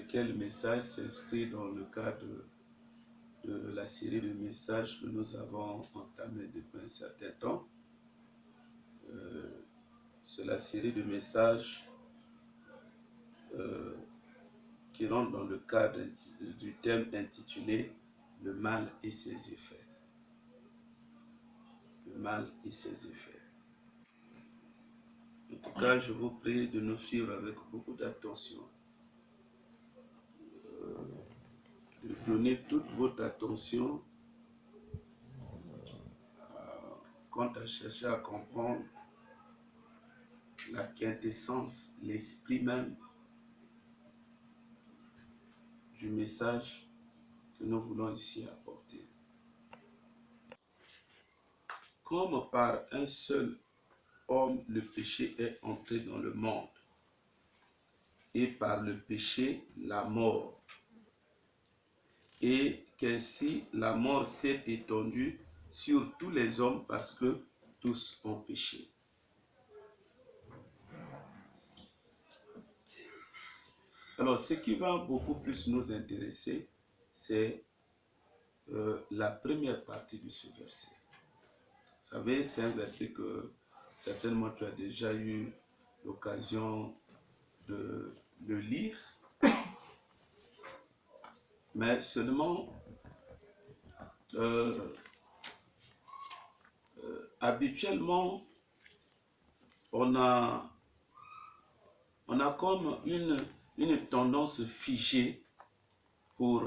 lequel message s'inscrit dans le cadre de la série de messages que nous avons entamé depuis un certain temps. C'est la série de messages qui rentre dans le cadre du thème intitulé « Le mal et ses effets ». Le mal et ses effets. En tout cas, je vous prie de nous suivre avec beaucoup d'attention. De donner toute votre attention quant à chercher à comprendre la quintessence, l'esprit même du message que nous voulons ici apporter. Comme par un seul homme le péché est entré dans le monde, et par le péché la mort, et qu'ainsi la mort s'est étendue sur tous les hommes parce que tous ont péché. Alors, ce qui va beaucoup plus nous intéresser, c'est la première partie de ce verset. Vous savez, c'est un verset que certainement tu as déjà eu l'occasion de le lire, mais seulement habituellement on a comme une tendance figée pour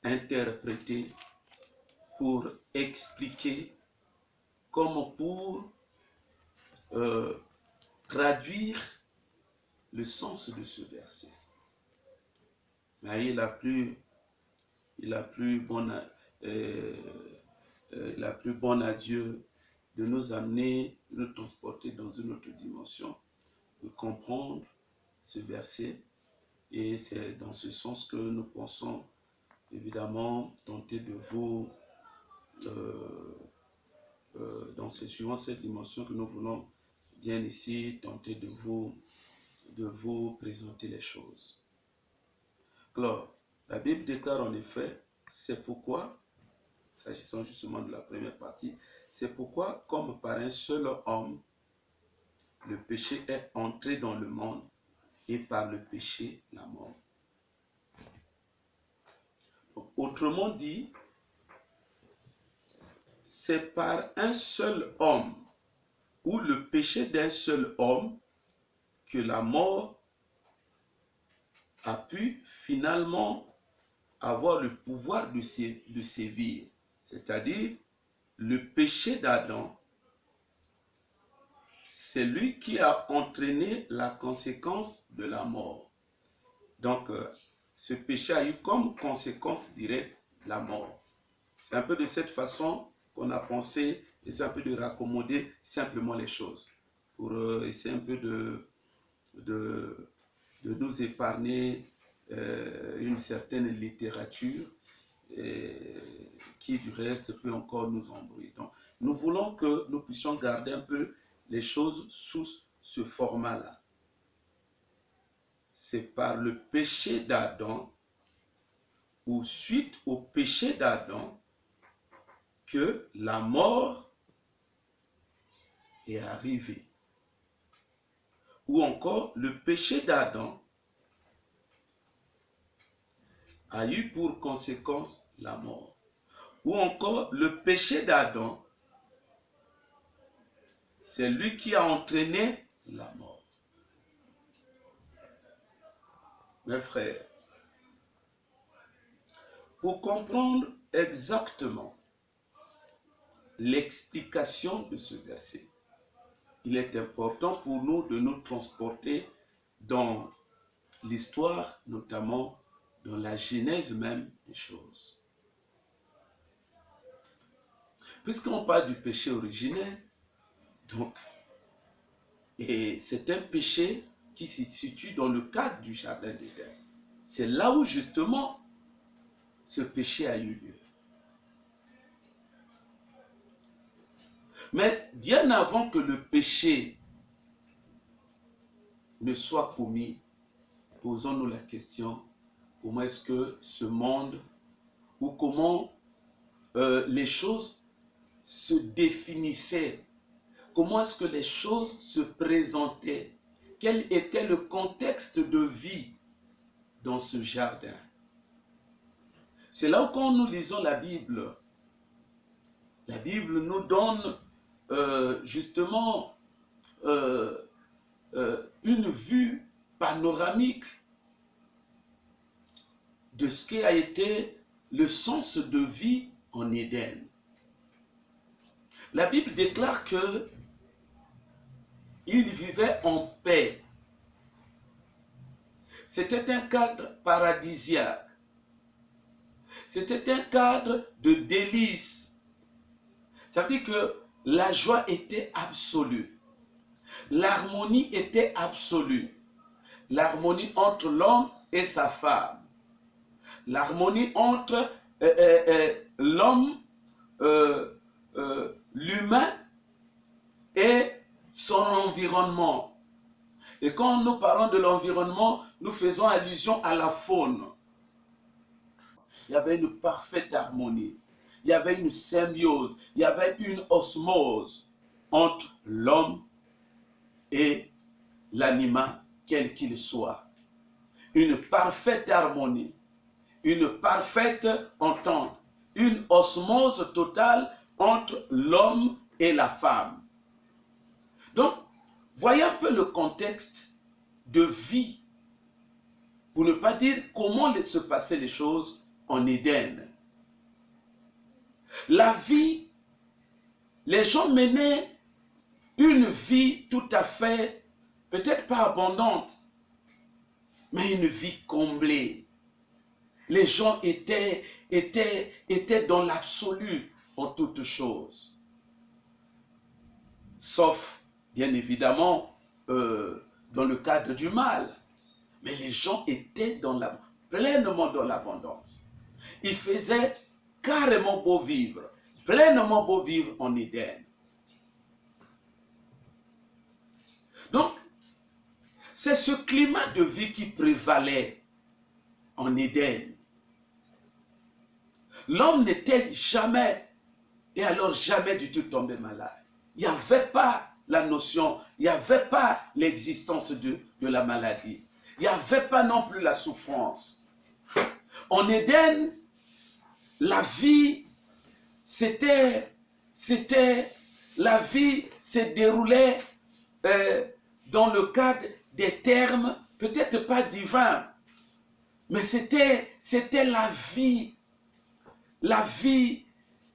interpréter, pour expliquer, comme pour traduire le sens de ce verset. Mais il a plu bon à Dieu de nous amener, de nous transporter dans une autre dimension, de comprendre ce verset. Et c'est dans ce sens que nous pensons évidemment tenter de vous, suivant cette dimension que nous voulons bien ici, tenter de vous présenter les choses. Alors, la Bible déclare en effet, c'est pourquoi, s'agissant justement de la première partie, c'est pourquoi, comme par un seul homme, le péché est entré dans le monde, et par le péché, la mort. Autrement dit, c'est par un seul homme, ou le péché d'un seul homme, que la mort a pu finalement avoir le pouvoir de sévir. C'est-à-dire, le péché d'Adam, c'est lui qui a entraîné la conséquence de la mort. Donc, ce péché a eu comme conséquence directe la mort. C'est un peu de cette façon qu'on a pensé, essayer un peu de raccommoder simplement les choses, pour essayer un peu de nous épargner une certaine littérature qui du reste peut encore nous embrouiller. Donc, nous voulons que nous puissions garder un peu les choses sous ce format-là. C'est par le péché d'Adam, ou suite au péché d'Adam, que la mort est arrivée. Ou encore, le péché d'Adam a eu pour conséquence la mort. Ou encore, le péché d'Adam, c'est lui qui a entraîné la mort. Mes frères, pour comprendre exactement l'explication de ce verset, il est important pour nous de nous transporter dans l'histoire, notamment dans la genèse même des choses. Puisqu'on parle du péché originel, donc, et c'est un péché qui se situe dans le cadre du jardin d'Éden. C'est là où justement ce péché a eu lieu. Mais bien avant que le péché ne soit commis, posons-nous la question, comment est-ce que ce monde, ou comment les choses se définissaient, comment est-ce que les choses se présentaient, quel était le contexte de vie dans ce jardin. C'est là où quand nous lisons la Bible nous donne justement une vue panoramique de ce qui a été le sens de vie en Éden. La Bible déclare que ils vivaient en paix. C'était un cadre paradisiaque. C'était un cadre de délices. Ça veut dire que la joie était absolue. L'harmonie était absolue. L'harmonie entre l'homme et sa femme. L'harmonie entre l'homme, l'humain et son environnement. Et quand nous parlons de l'environnement, nous faisons allusion à la faune. Il y avait une parfaite harmonie. Il y avait une symbiose. Il y avait une osmose entre l'homme et l'animal, quel qu'il soit. Une parfaite harmonie. Une parfaite entente. Une osmose totale entre l'homme et la femme. Donc, voyez un peu le contexte de vie, pour ne pas dire comment se passaient les choses en Éden. La vie, les gens menaient une vie tout à fait, peut-être pas abondante, mais une vie comblée. Les gens étaient dans l'absolu en toutes choses. Sauf, bien évidemment, dans le cadre du mal. Mais les gens étaient pleinement dans l'abondance. Il faisait carrément beau vivre, pleinement beau vivre en Éden. Donc, c'est ce climat de vie qui prévalait en Éden. L'homme n'était jamais, et alors jamais du tout tombé malade. Il n'y avait pas la notion, il n'y avait pas l'existence de la maladie. Il n'y avait pas non plus la souffrance. En Éden, la vie, la vie se déroulait dans le cadre des termes, peut-être pas divins, mais c'était la vie. La vie,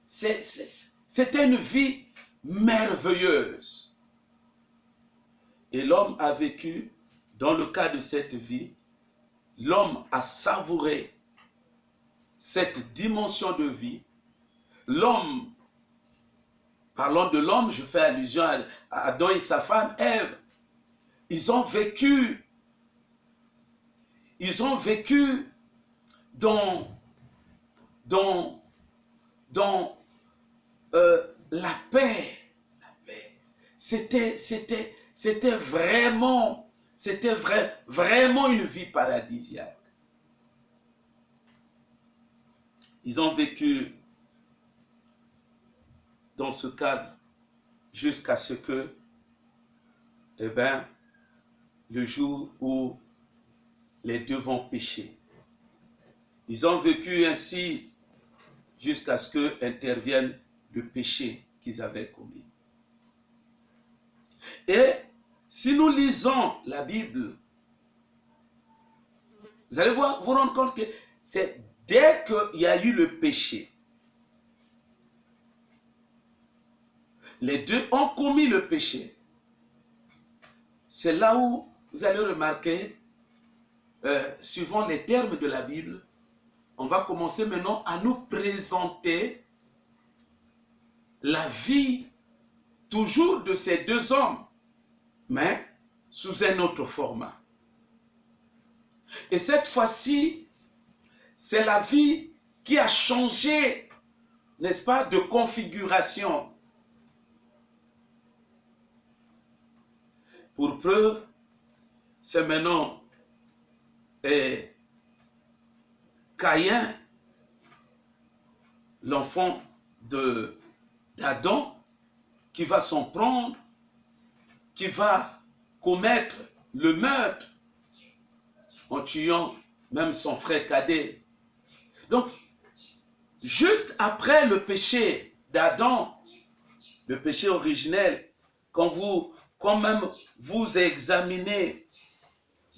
c'était une vie merveilleuse. Et l'homme a vécu, dans le cadre de cette vie, l'homme a savouré cette dimension de vie. L'homme, parlons de l'homme, je fais allusion à Adam et sa femme Ève. Ils ont vécu dans la paix. C'était vraiment une vie paradisiaque. Ils ont vécu dans ce cadre jusqu'à ce que, le jour où les deux vont pécher. Ils ont vécu ainsi jusqu'à ce qu'intervienne le péché qu'ils avaient commis. Et si nous lisons la Bible, vous allez vous rendre compte que c'est dès qu'il y a eu le péché, les deux ont commis le péché. C'est là où vous allez remarquer, suivant les termes de la Bible, on va commencer maintenant à nous présenter la vie toujours de ces deux hommes, mais sous un autre format. Et cette fois-ci, c'est la vie qui a changé, n'est-ce pas, de configuration. Pour preuve, c'est maintenant Caïn, l'enfant d'Adam, qui va s'en prendre, qui va commettre le meurtre en tuant même son frère cadet. Donc, juste après le péché d'Adam, le péché originel, quand même vous examinez,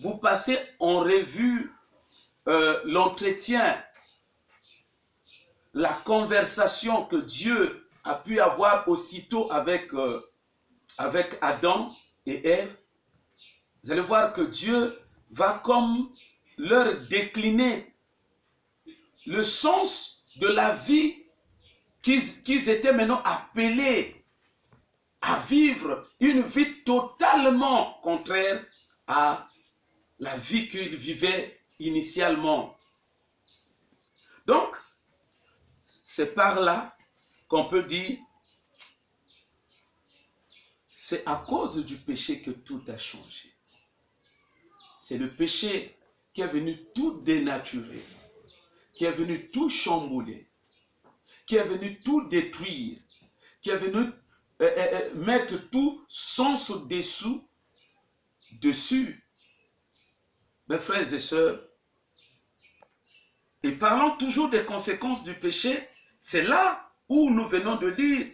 vous passez en revue l'entretien, la conversation que Dieu a pu avoir aussitôt avec Adam et Ève, vous allez voir que Dieu va comme leur décliner le sens de la vie qu'ils étaient maintenant appelés à vivre, une vie totalement contraire à la vie qu'ils vivaient initialement. Donc, c'est par là qu'on peut dire, c'est à cause du péché que tout a changé. C'est le péché qui est venu tout dénaturer, qui est venu tout chambouler, qui est venu tout détruire, qui est venu mettre tout sens dessus. Mes frères et sœurs, et parlons toujours des conséquences du péché, c'est là où nous venons de lire.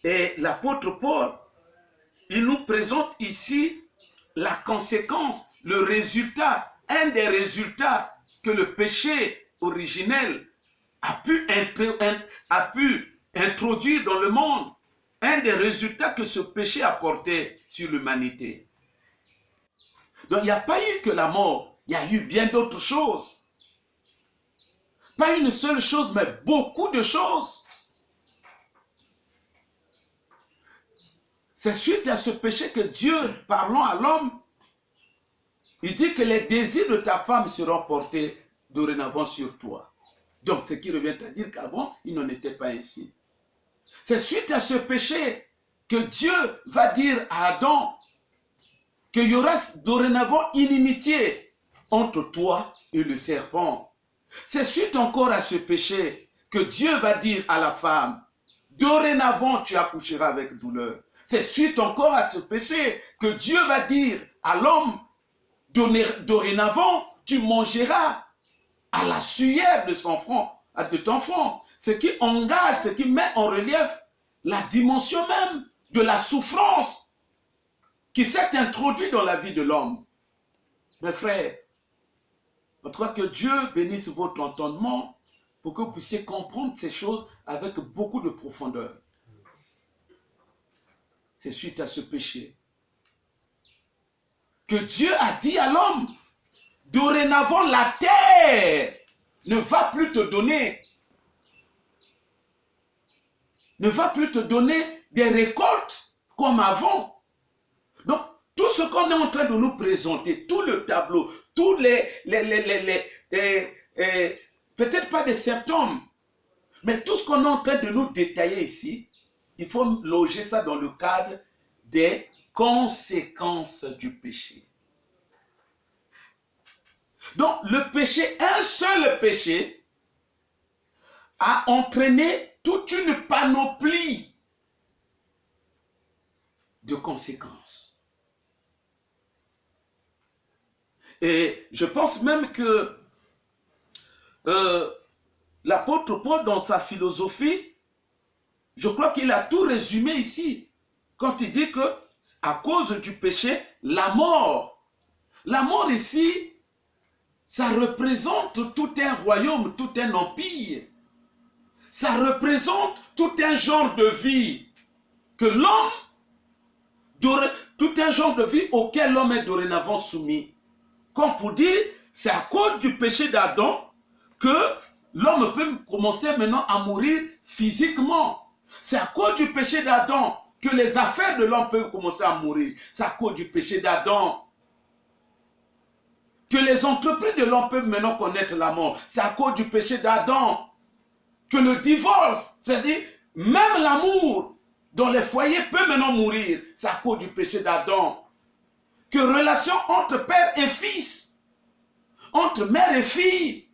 Et l'apôtre Paul, il nous présente ici la conséquence, le résultat, un des résultats que le péché originel a pu introduire dans le monde, un des résultats que ce péché a porté sur l'humanité. Donc il n'y a pas eu que la mort, il y a eu bien d'autres choses. Pas une seule chose, mais beaucoup de choses. C'est suite à ce péché que Dieu, parlant à l'homme, il dit que les désirs de ta femme seront portés dorénavant sur toi. Donc, ce qui revient à dire qu'avant, il n'en était pas ainsi. C'est suite à ce péché que Dieu va dire à Adam qu'il y aura dorénavant inimitié entre toi et le serpent. C'est suite encore à ce péché que Dieu va dire à la femme, dorénavant tu accoucheras avec douleur. C'est suite encore à ce péché que Dieu va dire à l'homme, dorénavant tu mangeras à la sueur de ton front. Ce qui engage, ce qui met en relief la dimension même de la souffrance qui s'est introduite dans la vie de l'homme. Mes frères, en tout cas que Dieu bénisse votre entendement pour que vous puissiez comprendre ces choses avec beaucoup de profondeur. C'est suite à ce péché que Dieu a dit à l'homme, dorénavant la terre ne va plus te donner des récoltes comme avant. Donc, tout ce qu'on est en train de nous présenter, tout le tableau, tous peut-être pas des symptômes, mais tout ce qu'on est en train de nous détailler ici, il faut loger ça dans le cadre des conséquences du péché. Donc, le péché, un seul péché, a entraîné toute une panoplie de conséquences. Et je pense même que l'apôtre Paul, dans sa philosophie, je crois qu'il a tout résumé ici, quand il dit que, à cause du péché, la mort ici, ça représente tout un royaume, tout un empire. Ça représente tout un genre de vie que l'homme, tout un genre de vie auquel l'homme est dorénavant soumis. Comme pour dire, c'est à cause du péché d'Adam que l'homme peut commencer maintenant à mourir physiquement. C'est à cause du péché d'Adam que les affaires de l'homme peuvent commencer à mourir. C'est à cause du péché d'Adam que les entreprises de l'homme peuvent maintenant connaître la mort. C'est à cause du péché d'Adam que le divorce, c'est-à-dire même l'amour dans les foyers peut maintenant mourir. C'est à cause du péché d'Adam. Que relation entre père et fils, entre mère et fille,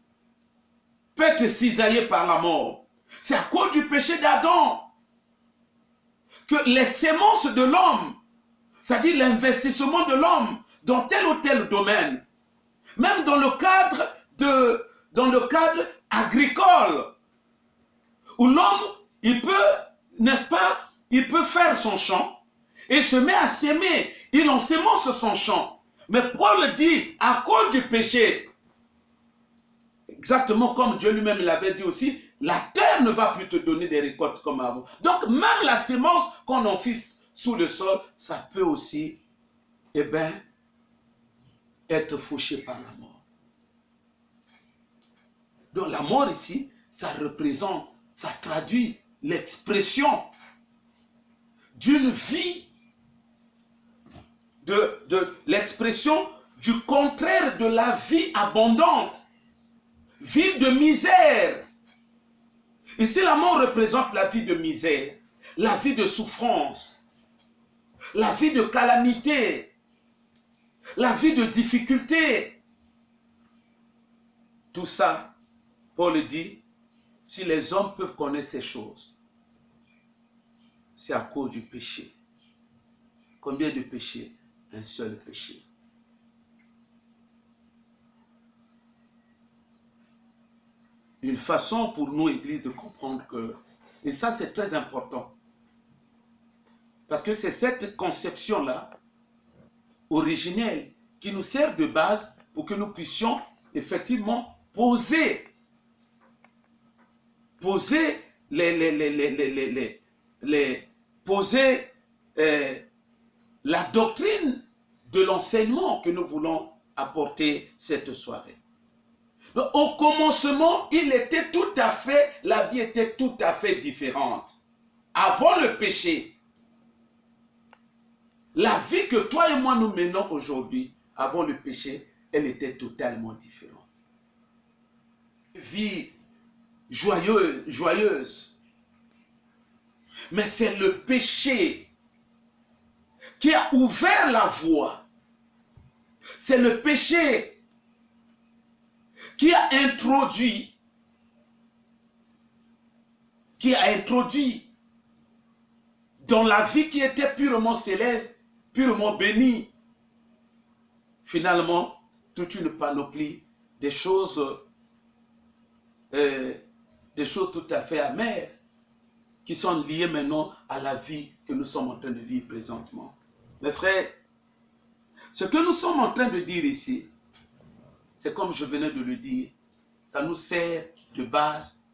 peut être cisaillé par la mort. C'est à cause du péché d'Adam que les semences de l'homme, c'est-à-dire l'investissement de l'homme dans tel ou tel domaine, même dans le cadre agricole, où l'homme, il peut, n'est-ce pas, il peut faire son champ et se met à s'aimer, il ensemence son champ. Mais Paul dit, à cause du péché, exactement comme Dieu lui-même l'avait dit aussi, la terre ne va plus te donner des récoltes comme avant. Donc même la semence qu'on enfile sous le sol, ça peut aussi, eh bien, être fauché par la mort. Donc la mort ici, ça représente, ça traduit l'expression d'une vie, de l'expression du contraire de la vie abondante, vie de misère. Ici, la mort représente la vie de misère, la vie de souffrance, la vie de calamité, la vie de difficulté. Tout ça, Paul dit, si les hommes peuvent connaître ces choses, c'est à cause du péché. Combien de péchés? Un seul péché. Une façon pour nous, Église, de comprendre que, et ça c'est très important, parce que c'est cette conception-là, originelle, qui nous sert de base pour que nous puissions effectivement poser la doctrine de l'enseignement que nous voulons apporter cette soirée. Donc, au commencement, la vie était tout à fait différente. Avant le péché, la vie que toi et moi nous menons aujourd'hui, avant le péché, elle était totalement différente. Vie joyeuse. Mais c'est le péché qui a ouvert la voie. C'est le péché qui a introduit dans la vie qui était purement céleste, purement bénie, finalement, toute une panoplie des choses tout à fait amères qui sont liées maintenant à la vie que nous sommes en train de vivre présentement. Mes frères, ce que nous sommes en train de dire ici, c'est comme je venais de le dire, ça nous sert de base,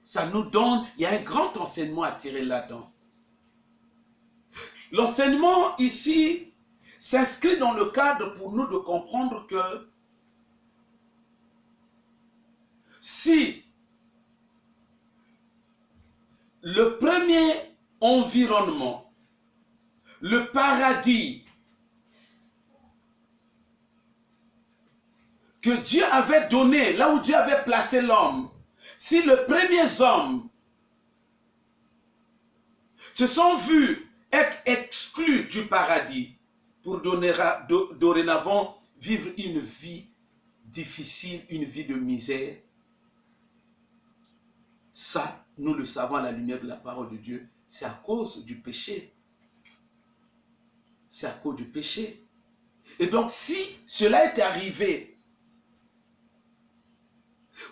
ça nous donne, il y a un grand enseignement à tirer là-dedans. L'enseignement ici s'inscrit dans le cadre pour nous de comprendre que si le premier environnement, le paradis que Dieu avait donné, là où Dieu avait placé l'homme, si les premiers hommes se sont vus être exclus du paradis pour dorénavant vivre une vie difficile, une vie de misère, ça, nous le savons à la lumière de la parole de Dieu, c'est à cause du péché. C'est à cause du péché. Et donc, si cela était arrivé,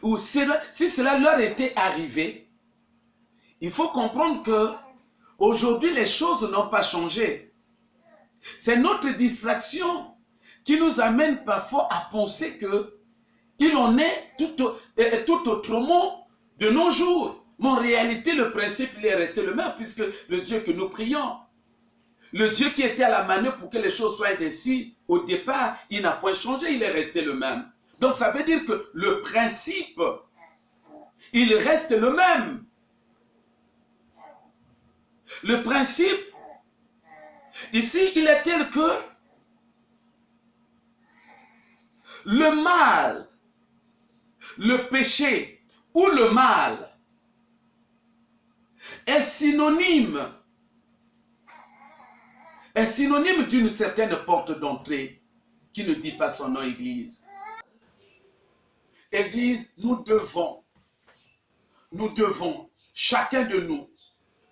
ou si cela leur était arrivé, il faut comprendre que aujourd'hui, les choses n'ont pas changé. C'est notre distraction qui nous amène parfois à penser qu'il en est tout autrement de nos jours. Mais en réalité, le principe il est resté le même, puisque le Dieu que nous prions, le Dieu qui était à la manœuvre pour que les choses soient ainsi, au départ, il n'a point changé, il est resté le même. Donc ça veut dire que le principe, il reste le même. Le principe, ici, il est tel que le mal, le péché ou le mal est synonyme d'une certaine porte d'entrée qui ne dit pas son nom, Église. Église, nous devons nous devons, chacun de nous,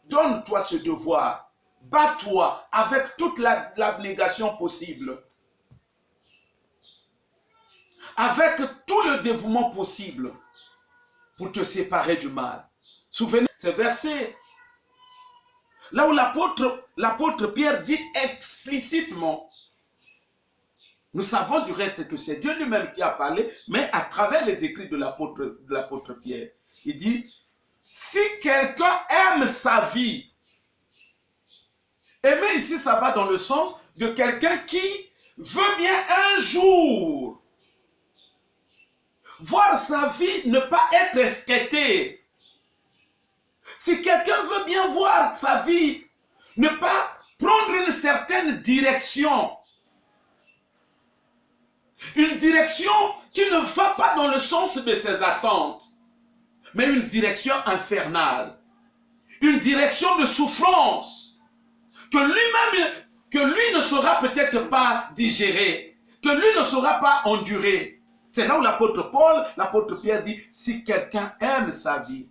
donne-toi ce devoir, bats-toi avec toute l'abnégation possible, avec tout le dévouement possible pour te séparer du mal. Souvenez ces versets, là où l'apôtre Pierre dit explicitement, nous savons du reste que c'est Dieu lui-même qui a parlé, mais à travers les écrits de l'apôtre Pierre, il dit, si quelqu'un aime sa vie, aimer ici, ça va dans le sens de quelqu'un qui veut bien un jour voir sa vie ne pas être esquintée. Si quelqu'un veut bien voir sa vie ne pas prendre une certaine direction, une direction qui ne va pas dans le sens de ses attentes, mais une direction infernale, une direction de souffrance, que lui ne saura peut-être pas digérer, que lui ne saura pas endurer. C'est là où l'apôtre Pierre dit, si quelqu'un aime sa vie,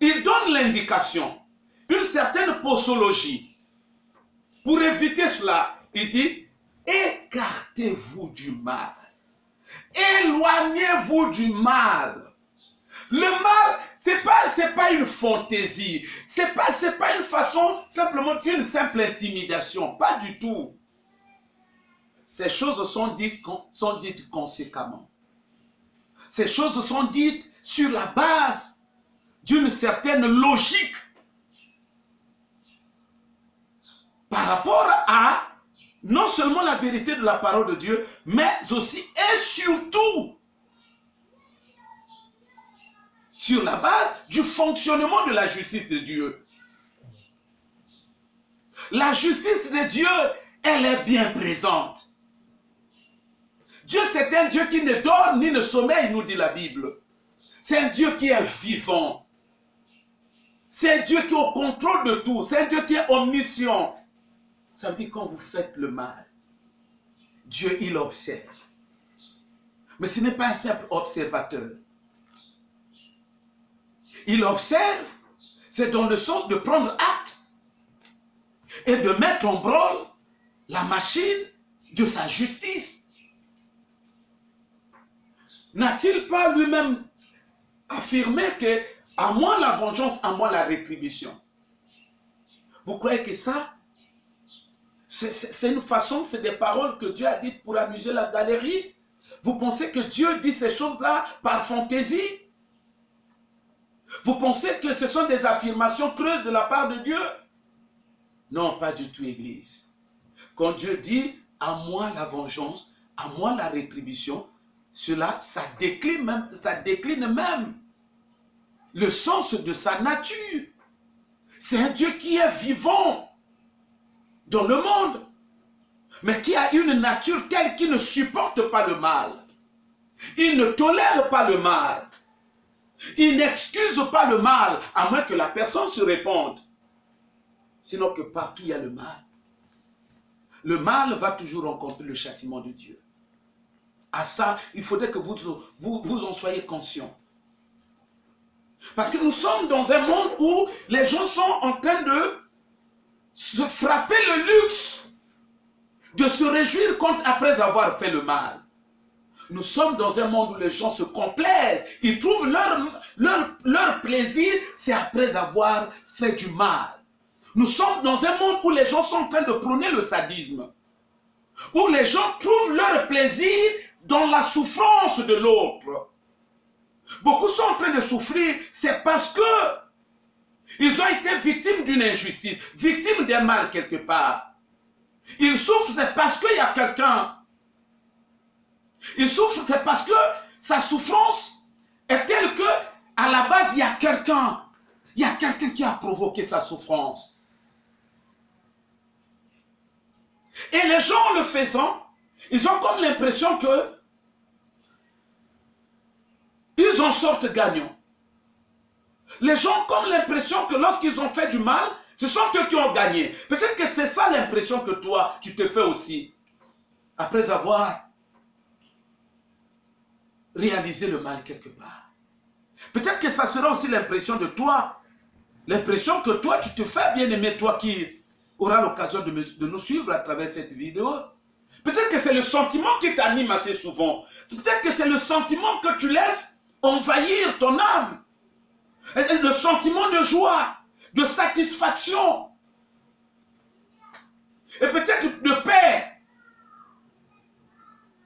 il donne l'indication, une certaine posologie. Pour éviter cela, il dit, écartez-vous du mal. Éloignez-vous du mal. Le mal, c'est pas une fantaisie. C'est pas une façon, simplement une simple intimidation. Pas du tout. Ces choses sont dites conséquemment. Ces choses sont dites sur la base d'une certaine logique par rapport à non seulement la vérité de la parole de Dieu, mais aussi et surtout sur la base du fonctionnement de la justice de Dieu. La justice de Dieu, elle est bien présente. Dieu, c'est un Dieu qui ne dort ni ne sommeille, nous dit la Bible. C'est un Dieu qui est vivant. C'est un Dieu qui est au contrôle de tout. C'est un Dieu qui est omniscient. Ça veut dire quand vous faites le mal, Dieu, il observe. Mais ce n'est pas un simple observateur. Il observe, c'est dans le sens de prendre acte et de mettre en branle la machine de sa justice. N'a-t-il pas lui-même affirmé que à moi la vengeance, à moi la rétribution? Vous croyez que ça, c'est une façon, c'est des paroles que Dieu a dites pour amuser la galerie? Vous pensez que Dieu dit ces choses-là par fantaisie? Vous pensez que ce sont des affirmations creuses de la part de Dieu? Non, pas du tout, Église. Quand Dieu dit « à moi la vengeance, à moi la rétribution », ça décline même le sens de sa nature. C'est un Dieu qui est vivant dans le monde, mais qui a une nature telle qu'il ne supporte pas le mal. Il ne tolère pas le mal. Il n'excuse pas le mal, à moins que la personne se répande. Sinon que partout il y a le mal. Le mal va toujours rencontrer le châtiment de Dieu. À ça, il faudrait que vous en soyez conscients. Parce que nous sommes dans un monde où les gens sont en train de se frapper le luxe de se réjouir après avoir fait le mal. Nous sommes dans un monde où les gens se complaisent. Ils trouvent leur plaisir, c'est après avoir fait du mal. Nous sommes dans un monde où les gens sont en train de prôner le sadisme. Où les gens trouvent leur plaisir dans la souffrance de l'autre. Beaucoup sont en train de souffrir, c'est parce que ils ont été victimes d'une injustice, victimes d'un mal quelque part. Ils souffrent, c'est parce qu'il y a quelqu'un. Ils souffrent, c'est parce que sa souffrance est telle que, à la base, il y a quelqu'un. Il y a quelqu'un qui a provoqué sa souffrance. Et les gens, en le faisant, ils ont comme l'impression que ils en sortent gagnants. Les gens ont comme l'impression que lorsqu'ils ont fait du mal, ce sont eux qui ont gagné. Peut-être que c'est ça l'impression que toi, tu te fais aussi. Après avoir réaliser le mal quelque part. Peut-être que ça sera aussi l'impression de toi, l'impression que toi, tu te fais bien aimer, toi qui auras l'occasion de nous suivre à travers cette vidéo. Peut-être que c'est le sentiment qui t'anime assez souvent. Peut-être que c'est le sentiment que tu laisses envahir ton âme. Le sentiment de joie, de satisfaction. Et peut-être de paix.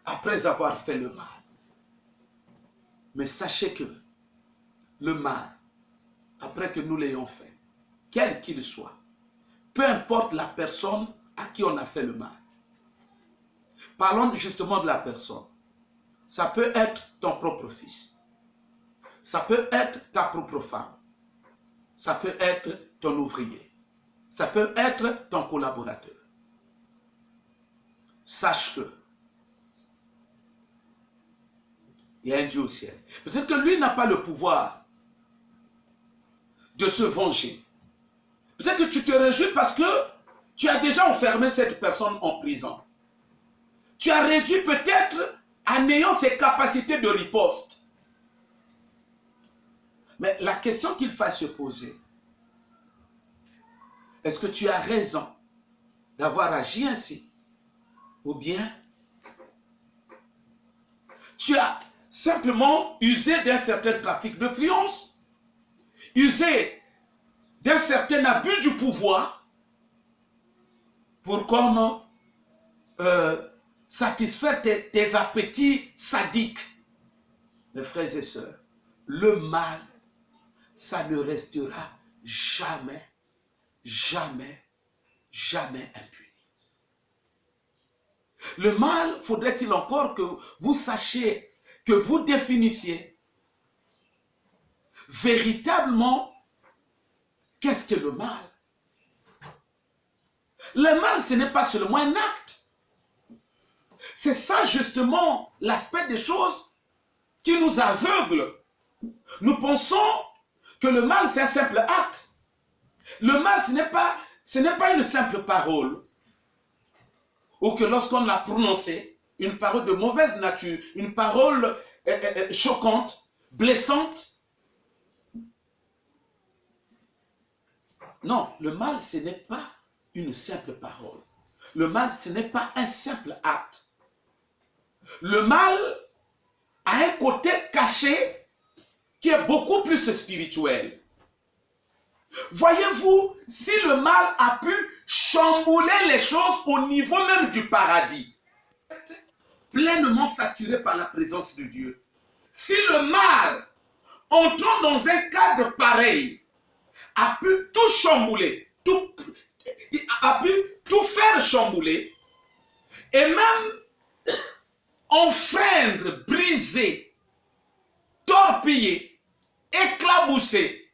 Après avoir fait le mal. Mais sachez que le mal, après que nous l'ayons fait, quel qu'il soit, peu importe la personne à qui on a fait le mal. Parlons justement de la personne. Ça peut être ton propre fils. Ça peut être ta propre femme. Ça peut être ton ouvrier. Ça peut être ton collaborateur. Sache que il y a un Dieu au ciel. Peut-être que lui n'a pas le pouvoir de se venger. Peut-être que tu te réjouis parce que tu as déjà enfermé cette personne en prison. Tu as réduit peut-être en ayant ses capacités de riposte. Mais la question qu'il faut se poser, est-ce que tu as raison d'avoir agi ainsi? Ou bien tu as simplement usé d'un certain trafic d'influence, usé d'un certain abus du pouvoir pour comme satisfaire tes appétits sadiques. Mes frères et sœurs, le mal, ça ne restera jamais, jamais, jamais impuni. Le mal, faudrait-il encore que vous sachiez, que vous définissiez véritablement qu'est-ce que le mal. Le mal, ce n'est pas seulement un acte. C'est ça justement l'aspect des choses qui nous aveugle. Nous pensons que le mal, c'est un simple acte. Le mal, ce n'est pas une simple parole. Ou que lorsqu'on l'a prononcé, une parole de mauvaise nature, une parole choquante, blessante. Non, le mal, ce n'est pas une simple parole. Le mal, ce n'est pas un simple acte. Le mal a un côté caché qui est beaucoup plus spirituel. Voyez-vous, si le mal a pu chambouler les choses au niveau même du paradis, pleinement saturé par la présence de Dieu, si le mal, entrant dans un cadre pareil, a pu tout chambouler, a pu tout faire chambouler, et même enfreindre, briser, torpiller, éclabousser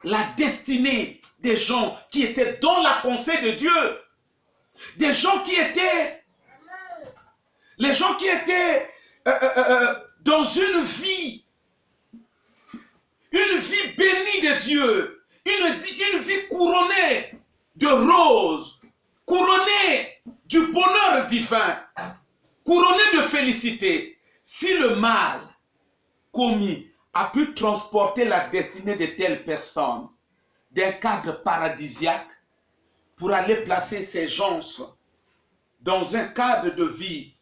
la destinée des gens qui étaient dans la pensée de Dieu, des gens qui étaient, les gens qui étaient dans une vie bénie de Dieu, une vie couronnée de roses, couronnée du bonheur divin, couronnée de félicité. Si le mal commis a pu transporter la destinée de telles personnes d'un cadre paradisiaque pour aller placer ces gens dans un cadre de vie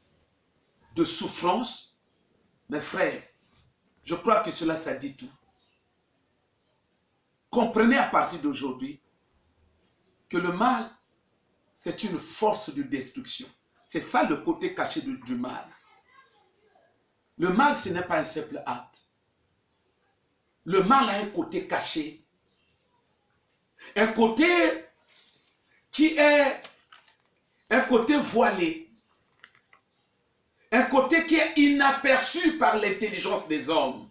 de souffrance, mes frères, je crois que cela, ça dit tout. Comprenez à partir d'aujourd'hui que le mal, c'est une force de destruction. C'est ça le côté caché du mal. Le mal, ce n'est pas un simple acte. Le mal a un côté caché. Un côté qui est un côté voilé. Un côté qui est inaperçu par l'intelligence des hommes.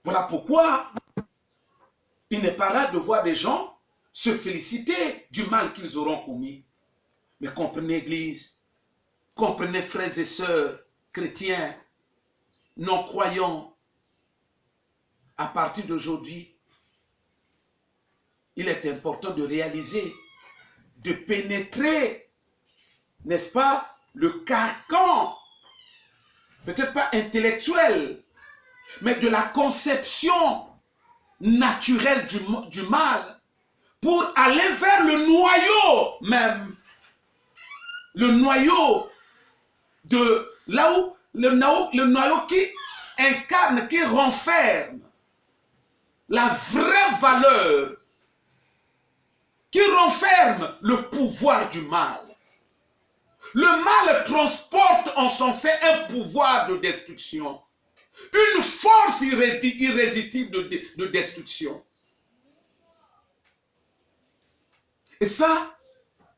Voilà pourquoi il n'est pas rare de voir des gens se féliciter du mal qu'ils auront commis. Mais comprenez, Église, comprenez, frères et sœurs, chrétiens, non-croyants, à partir d'aujourd'hui, il est important de réaliser, de pénétrer, n'est-ce pas, le carcan peut-être pas intellectuelle, mais de la conception naturelle du mal, pour aller vers le noyau même. Le noyau de là où le noyau qui incarne, qui renferme la vraie valeur, qui renferme le pouvoir du mal. Le mal transporte en son sein un pouvoir de destruction, une force irrésistible de destruction. Et ça,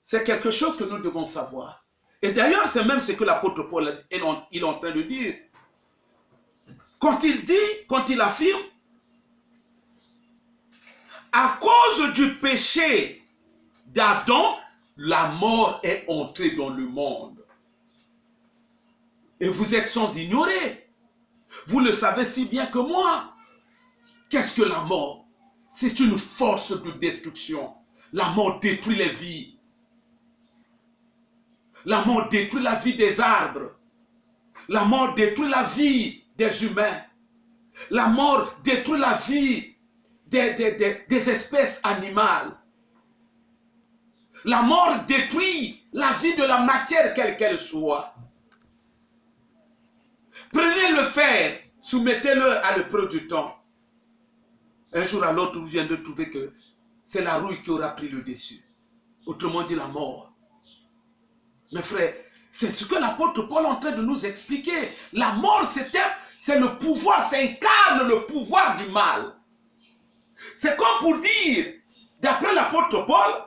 c'est quelque chose que nous devons savoir. Et d'ailleurs, c'est même ce que l'apôtre Paul est en train de dire. Quand il affirme, à cause du péché d'Adam, la mort est entrée dans le monde. Et vous êtes sans ignorer. Vous le savez si bien que moi. Qu'est-ce que la mort? C'est une force de destruction. La mort détruit les vies. La mort détruit la vie des arbres. La mort détruit la vie des humains. La mort détruit la vie des espèces animales. La mort détruit la vie de la matière, quelle qu'elle soit. Prenez le fer, soumettez-le à l'épreuve du temps. Un jour à l'autre, vous viendrez de trouver que c'est la rouille qui aura pris le dessus. Autrement dit, la mort. Mes frères, c'est ce que l'apôtre Paul est en train de nous expliquer. La mort, c'est le pouvoir, ça incarne le pouvoir du mal. C'est comme pour dire, d'après l'apôtre Paul,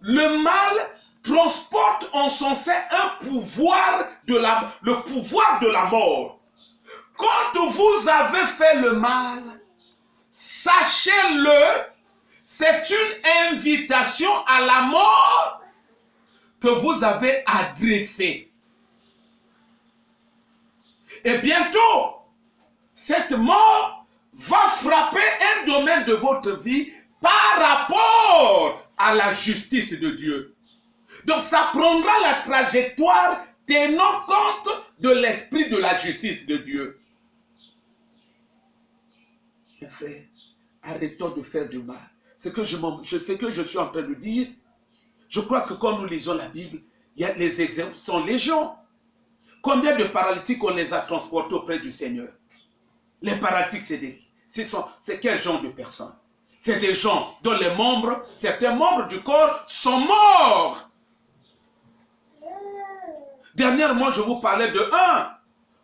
le mal transporte en son sein le pouvoir de la mort. Quand vous avez fait le mal, sachez-le, c'est une invitation à la mort que vous avez adressée. Et bientôt, cette mort va frapper un domaine de votre vie par rapport à la justice de Dieu. Donc ça prendra la trajectoire tenant compte de l'esprit de la justice de Dieu. Mes frères, arrêtons de faire du mal. Ce que je suis en train de dire, je crois que quand nous lisons la Bible, les exemples sont légion. Combien de paralytiques on les a transportés auprès du Seigneur? Les paralytiques, c'est quel genre de personnes? C'est des gens dont certains membres du corps sont morts. Dernièrement, je vous parlais de un,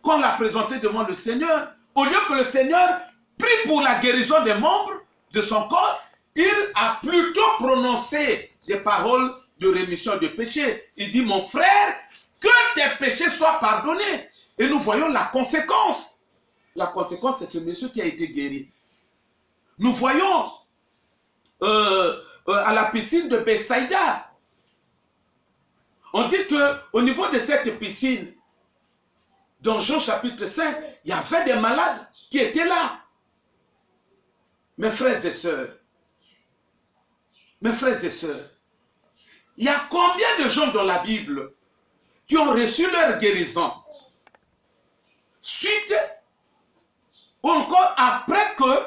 qu'on l'a présenté devant le Seigneur. Au lieu que le Seigneur prie pour la guérison des membres de son corps, il a plutôt prononcé des paroles de rémission de péché. Il dit, mon frère, que tes péchés soient pardonnés. Et nous voyons la conséquence. La conséquence, c'est ce monsieur qui a été guéri. Nous voyons à la piscine de Bethsaïda. On dit qu'au niveau de cette piscine, dans Jean chapitre 5, il y avait des malades qui étaient là. Mes frères et sœurs, il y a combien de gens dans la Bible qui ont reçu leur guérison suite ou encore après que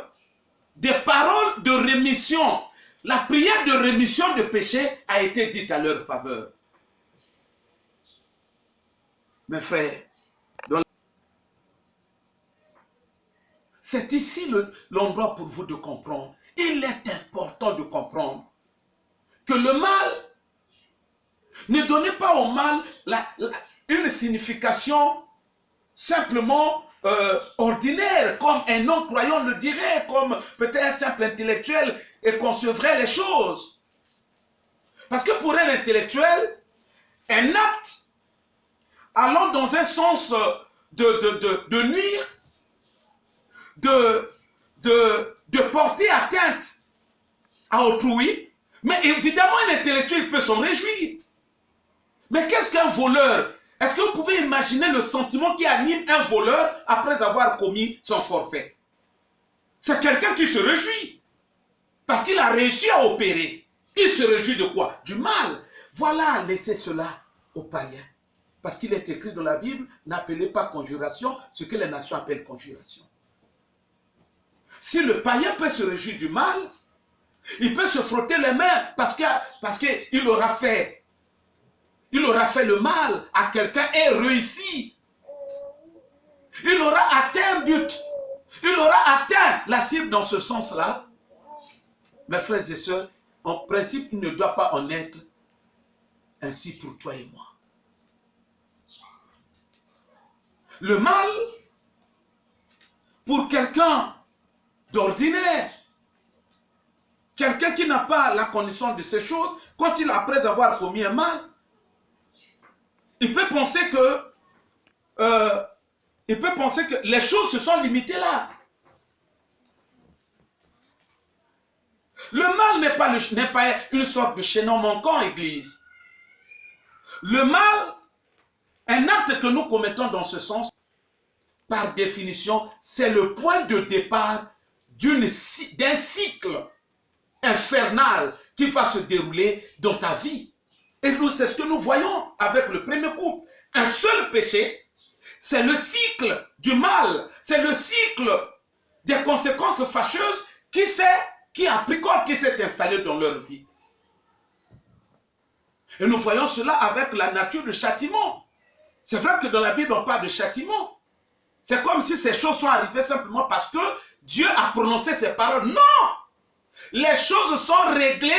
des paroles de rémission, la prière de rémission de péché a été dite à leur faveur. Mes frères, c'est ici l'endroit pour vous de comprendre. Il est important de comprendre que le mal, ne donnez pas au mal une signification simplement ordinaire, comme un non-croyant le dirait, comme peut-être un simple intellectuel et concevrait les choses. Parce que pour un intellectuel, un acte allant dans un sens de nuire, de porter atteinte à autrui, mais évidemment un intellectuel peut s'en réjouir. Mais qu'est-ce qu'un voleur? Est-ce que vous pouvez imaginer le sentiment qui anime un voleur après avoir commis son forfait? C'est quelqu'un qui se réjouit parce qu'il a réussi à opérer. Il se réjouit de quoi? Du mal. Voilà, laissez cela aux païens. Parce qu'il est écrit dans la Bible, n'appelez pas conjuration ce que les nations appellent conjuration. Si le païen peut se réjouir du mal, il peut se frotter les mains parce qu'il aura fait le mal à quelqu'un et réussi. Il aura atteint un but. Il aura atteint la cible dans ce sens-là. Mes frères et sœurs, en principe, il ne doit pas en être ainsi pour toi et moi. Le mal, pour quelqu'un d'ordinaire, quelqu'un qui n'a pas la connaissance de ces choses, quand après avoir commis un mal, il peut penser que les choses se sont limitées là. Le mal n'est pas une sorte de chaînon manquant, Église. Le mal, un acte que nous commettons dans ce sens, par définition, c'est le point de départ d'un cycle infernal qui va se dérouler dans ta vie. Et nous, c'est ce que nous voyons avec le premier couple. Un seul péché, c'est le cycle du mal, c'est le cycle des conséquences fâcheuses qui s'est installé dans leur vie. Et nous voyons cela avec la nature du châtiment. C'est vrai que dans la Bible, on parle de châtiment. C'est comme si ces choses sont arrivées simplement parce que Dieu a prononcé ces paroles. Non! Les choses sont réglées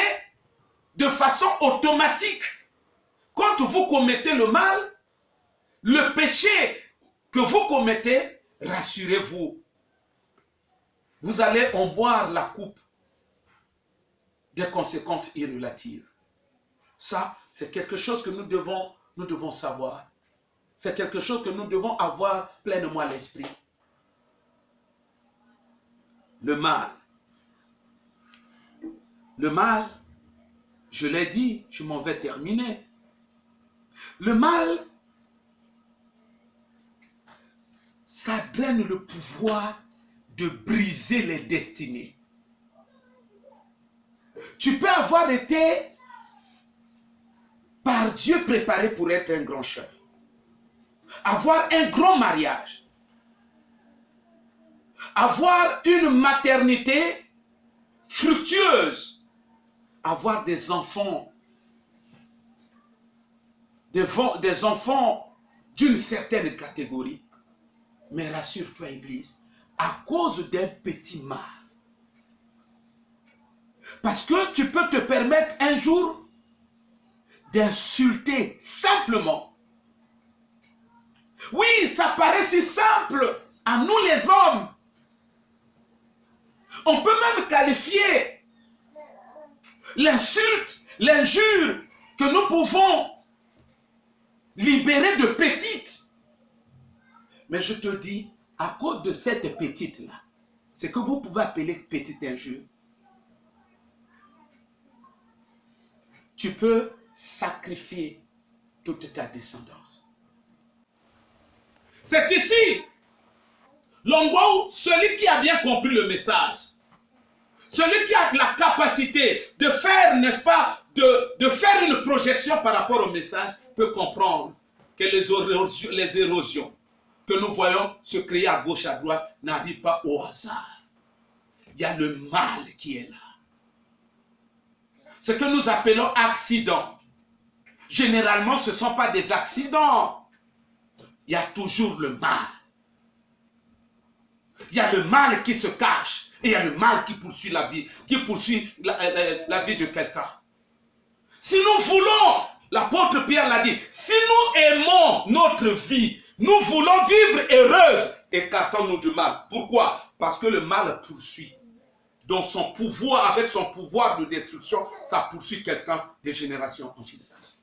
de façon automatique. Quand vous commettez le mal, le péché que vous commettez, rassurez-vous, vous allez en boire la coupe des conséquences irrélatives. Ça, c'est quelque chose que nous devons savoir. C'est quelque chose que nous devons avoir pleinement à l'esprit. Le mal. Le mal, je l'ai dit, je m'en vais terminer. Le mal, ça draine le pouvoir de briser les destinées. Tu peux avoir été par Dieu préparé pour être un grand chef. Avoir un grand mariage. Avoir une maternité fructueuse. Avoir des enfants. Des enfants d'une certaine catégorie. Mais rassure-toi, Église, à cause d'un petit mal. Parce que tu peux te permettre un jour d'insulter simplement. Oui, ça paraît si simple à nous les hommes. On peut même qualifier l'insulte, l'injure que nous pouvons libérer de petite. Mais je te dis, à cause de cette petite-là, ce que vous pouvez appeler petite injure, tu peux sacrifier toute ta descendance. C'est ici l'endroit où celui qui a bien compris le message, celui qui a la capacité de faire, n'est-ce pas, de faire une projection par rapport au message, peut comprendre que les érosions que nous voyons se créer à gauche, à droite, n'arrivent pas au hasard. Il y a le mal qui est là. Ce que nous appelons accidents. Généralement, ce ne sont pas des accidents. Il y a toujours le mal. Il y a le mal qui se cache. Et il y a le mal qui poursuit la vie, la vie de quelqu'un. Si nous voulons, l'apôtre Pierre l'a dit, si nous aimons notre vie, nous voulons vivre heureuse, écartons-nous du mal. Pourquoi? Parce que le mal poursuit. Dans son pouvoir, avec son pouvoir de destruction, ça poursuit quelqu'un de génération en génération.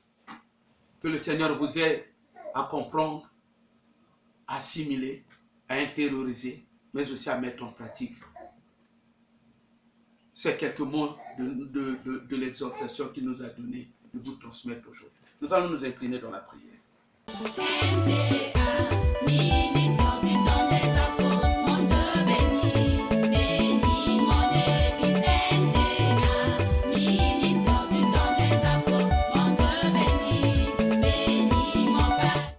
Que le Seigneur vous aide à comprendre, à assimiler, à intérioriser, mais aussi à mettre en pratique. C'est quelques mots de l'exhortation qu'il nous a donné de vous transmettre aujourd'hui. Nous allons nous incliner dans la prière.